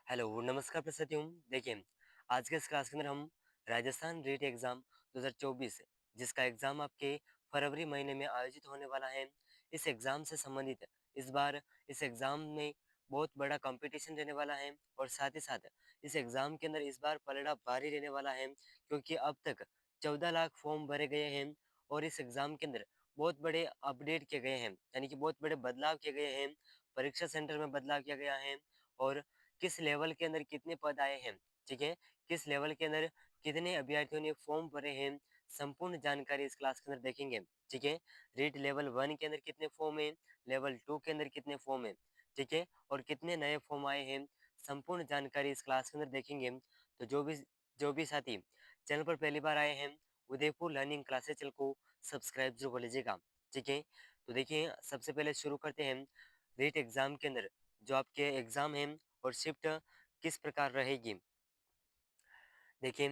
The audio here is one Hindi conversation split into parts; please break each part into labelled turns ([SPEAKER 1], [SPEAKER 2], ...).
[SPEAKER 1] हेलो, नमस्कार प्रस्तुति हूँ। देखिए, आज के इस क्लास के अंदर हम राजस्थान रीट एग्ज़ाम 2024 जिसका एग्ज़ाम आपके फरवरी महीने में आयोजित होने वाला है, इस एग्ज़ाम से संबंधित इस बार इस एग्ज़ाम में बहुत बड़ा कॉम्पिटिशन रहने वाला है और साथ ही साथ इस एग्ज़ाम के अंदर इस बार पलड़ा भारी रहने वाला है क्योंकि अब तक 14 लाख फॉर्म भरे गए हैं और इस एग्ज़ाम के अंदर बहुत बड़े अपडेट किए गए हैं, यानी कि बहुत बड़े बदलाव किए गए हैं। परीक्षा सेंटर में बदलाव किया गया है और किस लेवल के अंदर कितने पद आए हैं, ठीक है? किस लेवल के अंदर कितने अभ्यर्थियों ने फॉर्म भरे हैं, संपूर्ण जानकारी इस क्लास के अंदर देखेंगे, ठीक है? रीट लेवल 1 के अंदर कितने फॉर्म हैं, लेवल 2 के अंदर कितने फॉर्म हैं, ठीक है? और कितने नए फॉर्म आए हैं, संपूर्ण जानकारी इस क्लास के अंदर देखेंगे। तो जो भी साथी चैनल पर पहली बार आए हैं, उदयपुर लर्निंग क्लासेस चैनल को सब्सक्राइब ज़रूर कर लीजिएगा, ठीक है? तो देखिए, सबसे पहले शुरू करते हैं रीट एग्ज़ाम के अंदर जो आपके एग्ज़ाम हैं और शिफ्ट किस प्रकार रहेगी। देखिए,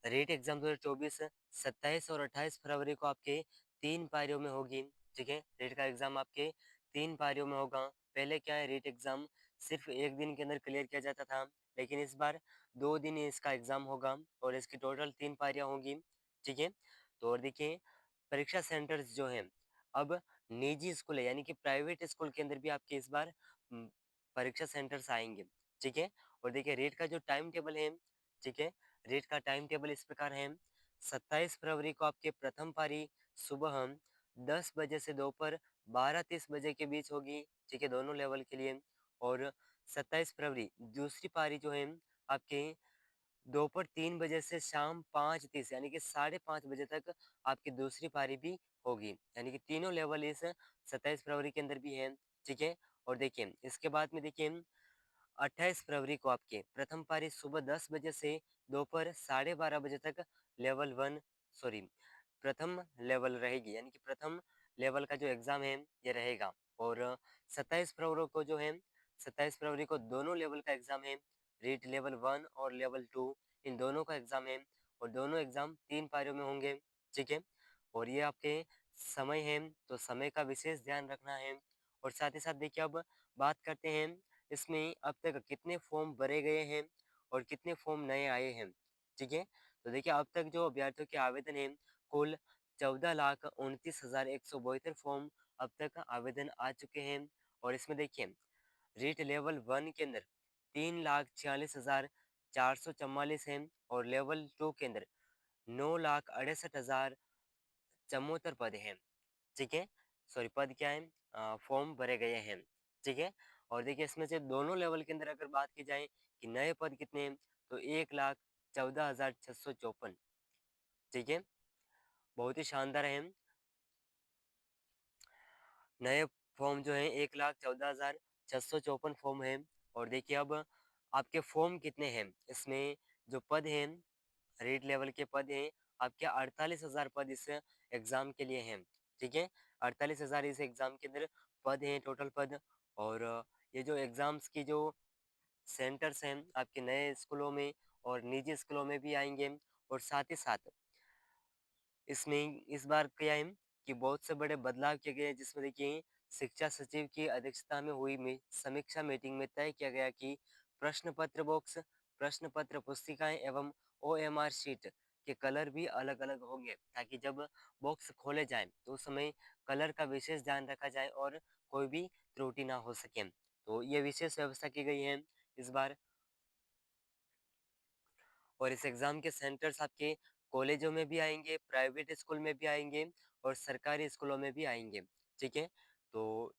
[SPEAKER 1] रीट एग्ज़ाम 2024 27 और 28 फरवरी को आपके 3 पारियों में होगी, ठीक है? रीट का एग्ज़ाम आपके 3 पारियों में होगा। पहले क्या है, रीट एग्ज़ाम सिर्फ़ 1 दिन के अंदर क्लियर किया जाता था, लेकिन इस बार 2 दिन इसका एग्ज़ाम होगा और इसकी टोटल 3 पारियाँ होंगी, ठीक है? तो और देखिए, परीक्षा सेंटर्स जो हैं, अब निजी स्कूल है यानी कि प्राइवेट स्कूल के अंदर भी आपके इस बार परीक्षा सेंटर्स आएँगे, ठीक है? और देखिए, रीट का जो टाइम टेबल है, ठीक है? रीट का टाइम टेबल इस प्रकार है। 27 फरवरी को आपके प्रथम पारी सुबह 10 बजे से दोपहर 12:30 बजे के बीच होगी, ठीक है? दोनों लेवल के लिए। और 27 फरवरी दूसरी पारी जो है आपके दोपहर 3 बजे से शाम 5:30 यानी कि साढ़े 5 बजे तक आपकी दूसरी पारी भी होगी। यानी कि तीनों लेवल इस 27 फरवरी के अंदर भी हैं, ठीक है? और देखिए, इसके बाद में देखिए 28 फरवरी को आपके प्रथम पारी सुबह 10 बजे से दोपहर साढ़े 12 बजे तक लेवल 1 सॉरी प्रथम लेवल रहेगी, यानी कि प्रथम लेवल का जो एग्ज़ाम है ये रहेगा। और 27 फरवरी को जो है 27 फरवरी को दोनों लेवल का एग्ज़ाम है, रीट लेवल 1 और लेवल 2 इन दोनों का एग्ज़ाम है और दोनों एग्ज़ाम 3 पारियों में होंगे, ठीक है? और ये आपके समय है, तो समय का विशेष ध्यान रखना है। और साथ ही साथ देखिए, अब बात करते हैं इसमें अब तक कितने फॉर्म भरे गए हैं और कितने फॉर्म नए आए हैं, ठीक है? तो देखिए, अब तक जो अभ्यर्थियों के आवेदन हैं, कुल 14,29,172 फॉर्म अब तक आवेदन आ चुके हैं। और इसमें देखिए, रीट लेवल 1 के अंदर 3,46,444 हैं और लेवल 2 के अंदर 9,68,074 पद हैं, ठीक है? सॉरी, पद क्या है, फॉर्म भरे गए हैं, ठीक है? और देखिए, इसमें से दोनों लेवल के अंदर अगर बात की जाए कि नए पद कितने हैं, तो 1,14,654, ठीक है? बहुत ही शानदार है। नए फॉर्म जो हैं 1,14,654 फॉर्म हैं। और देखिए, अब आपके फॉर्म कितने हैं, इसमें जो पद हैं, रीट लेवल के पद हैं, आपके 48,000 पद इस एग्ज़ाम के लिए हैं, ठीक है? 48,000 इस एग्ज़ाम के अंदर पद हैं, टोटल पद। और ये जो एग्ज़ाम्स की जो सेंटर्स हैं, आपके नए स्कूलों में और निजी स्कूलों में भी आएँगे। और साथ ही साथ इसमें इस बार क्या है कि बहुत से बड़े बदलाव किए गए हैं, जिसमें देखिए, शिक्षा सचिव की अध्यक्षता में हुई समीक्षा मीटिंग में तय किया गया कि प्रश्न पत्र बॉक्स, प्रश्न पत्र पुस्तिकाएं एवं ओएमआर शीट के कलर भी अलग अलग होंगे, ताकि जब बॉक्स खोले जाएं तो उस समय कलर का विशेष ध्यान रखा जाए और कोई भी त्रुटि ना हो सके। तो ये विशेष व्यवस्था की गई है इस बार। और इस एग्ज़ाम के सेंटर्स आपके कॉलेजों में भी आएँगे, प्राइवेट स्कूल में भी आएँगे और सरकारी स्कूलों में भी आएँगे, ठीक है? तो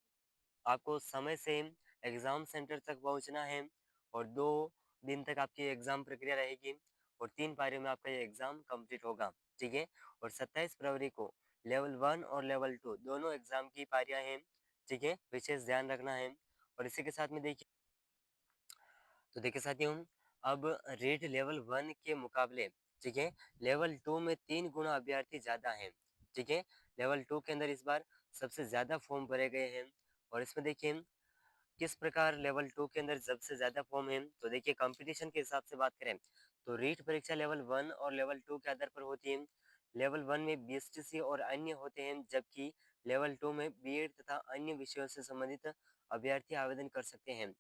[SPEAKER 1] आपको समय से एग्ज़ाम सेंटर तक पहुँचना है और 2 दिन तक आपकी एग्ज़ाम प्रक्रिया रहेगी और 3 पारियों में आपका ये एग्ज़ाम कंप्लीट होगा, ठीक है? और 27 फरवरी को लेवल 1 और लेवल 2 दोनों एग्ज़ाम की पारियाँ हैं, ठीक है? विशेष ध्यान रखना है। और इसी के साथ में देखिए, तो देखिए साथियों, अब रेट लेवल 1 के मुकाबले, ठीक है, लेवल 2 में 3 गुना अभ्यर्थी ज़्यादा हैं, ठीक है। लेवल 2 के अंदर इस बार सबसे ज़्यादा फॉर्म भरे गए हैं। और इसमें देखिए, किस प्रकार लेवल 2 के अंदर सबसे ज़्यादा फॉर्म हैं, तो देखिए, कंपटीशन के हिसाब से बात करें तो रीट परीक्षा लेवल 1 और लेवल 2 के आधार पर होती है। लेवल 1 में बीएसटीसी और अन्य होते हैं, जबकि लेवल 2 में बीएड तथा अन्य विषयों से संबंधित अभ्यर्थी आवेदन कर सकते हैं।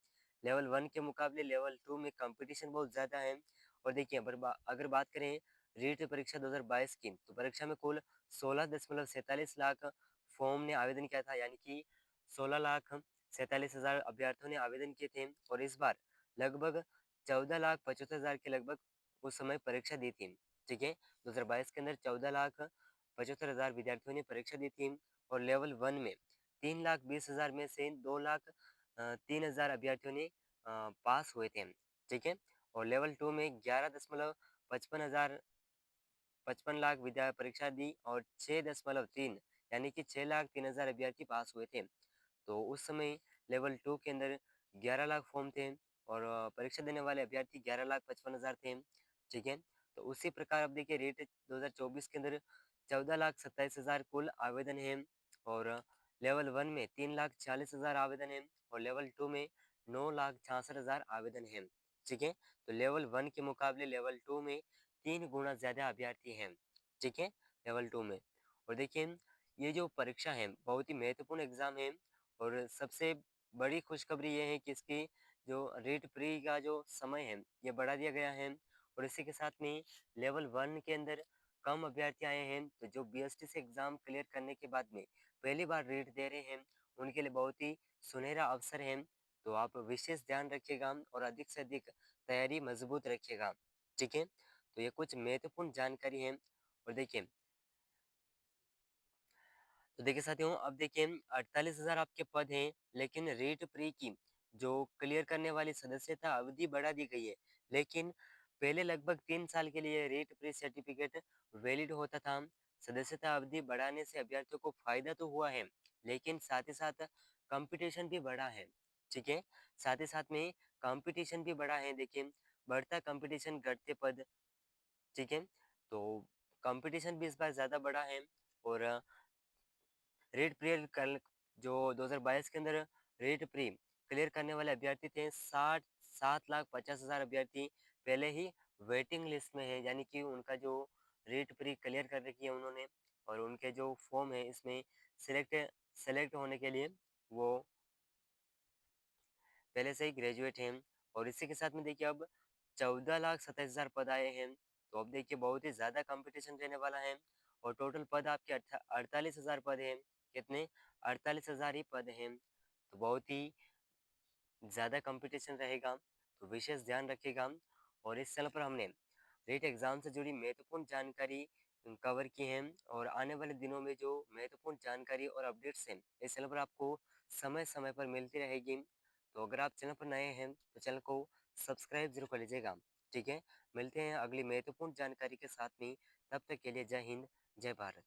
[SPEAKER 1] लेवल 1 के मुकाबले लेवल 2 में कंपटीशन बहुत ज़्यादा है। और देखिए अगर बात करें रीट परीक्षा 2022 की, तो परीक्षा में कुल 16.47 लाख फॉर्म ने आवेदन किया था, यानी कि 16,47,000 अभ्यर्थियों ने आवेदन किए थे। और इस बार लगभग 14,75,000 के लगभग उस समय परीक्षा दी थी। ठीक है, 2022 के अंदर 14,75,000 विद्यार्थियों ने परीक्षा दी थी। और लेवल 1 में 3,20,000 में से 2,03,000 अभ्यर्थियों ने पास हुए थे। ठीक है, और लेवल 2 में 11,55 लाख विद्या परीक्षा दी और 6.3 यानी कि 6,03,000 अभ्यर्थी पास हुए थे। तो उस समय लेवल 2 के अंदर 11 लाख फॉर्म थे और परीक्षा देने वाले अभ्यर्थी 11,55,000 थे। ठीक है, तो उसी प्रकार अब देखिए रेट 2024 के अंदर 14,27,000 कुल आवेदन है। और लेवल 1 में 3,40,000 आवेदन है और लेवल 2 में 9,66,000 आवेदन है। ठीक है, तो लेवल 1 के मुकाबले लेवल 2 में 3 गुना ज़्यादा अभ्यर्थी हैं। ठीक है, लेवल 2 में। और देखिए ये जो परीक्षा है बहुत ही महत्वपूर्ण एग्ज़ाम है। और सबसे बड़ी खुशखबरी ये है कि इसकी जो रीट प्री का जो समय है ये बढ़ा दिया गया है। और इसी के साथ में लेवल 1 के अंदर कम अभ्यर्थी आए हैं, तो जो बीएसटी से एग्ज़ाम क्लियर करने के बाद में पहली बार रीट दे रहे हैं उनके लिए बहुत ही सुनहरा अवसर है। तो आप विशेष ध्यान रखिएगा और अधिक से अधिक तैयारी मजबूत रखिएगा। ठीक है, तो ये कुछ महत्वपूर्ण जानकारी है। और देखिए साथियों, अब देखिए 48,000 आपके पद हैं, लेकिन रेट प्री की जो क्लियर करने वाली सदस्यता अवधि बढ़ा दी गई है। लेकिन पहले लगभग 3 साल के लिए रेट प्री सर्टिफिकेट वैलिड होता था। सदस्यता अवधि बढ़ाने से अभ्यर्थियों को फायदा तो हुआ है, लेकिन साथ ही साथ कंपटीशन भी बढ़ा है। ठीक है, साथ ही साथ में कंपटीशन भी बढ़ा है। देखिए, बढ़ता कंपटीशन घटते पद। ठीक है, तो कंपटीशन भी इस बार ज़्यादा बढ़ा है। और रेट प्री कल जो 2022 के अंदर रेट प्री क्लियर करने वाले अभ्यर्थी थे 7,50,000 अभ्यर्थी पहले ही वेटिंग लिस्ट में है, यानी कि उनका जो रेट प्री क्लियर कर रखी है उन्होंने। और उनके जो फॉर्म है इसमें सिलेक्ट सेलेक्ट होने के लिए वो पहले से ही ग्रेजुएट हैं। और इसी के साथ में देखिए अब 14,27,000 पद आए हैं। तो अब देखिए बहुत ही ज़्यादा कंपटीशन रहने वाला है। और टोटल पद आपके 48,000 पद हैं। कितने? 48,000 ही पद हैं। तो बहुत ही ज़्यादा कंपटीशन रहेगा, तो विशेष ध्यान रखिएगा। और इस चैनल पर हमने रीट एग्ज़ाम से जुड़ी महत्वपूर्ण जानकारी कवर की है। और आने वाले दिनों में जो महत्वपूर्ण जानकारी और अपडेट्स हैं इस चैनल पर आपको समय समय पर मिलती रहेगी। तो अगर आप चैनल पर नए हैं तो चैनल को सब्सक्राइब जरूर कर लीजिएगा। ठीक है, मिलते हैं अगली महत्वपूर्ण जानकारी के साथ में। तब तक के लिए जय हिंद, जय भारत।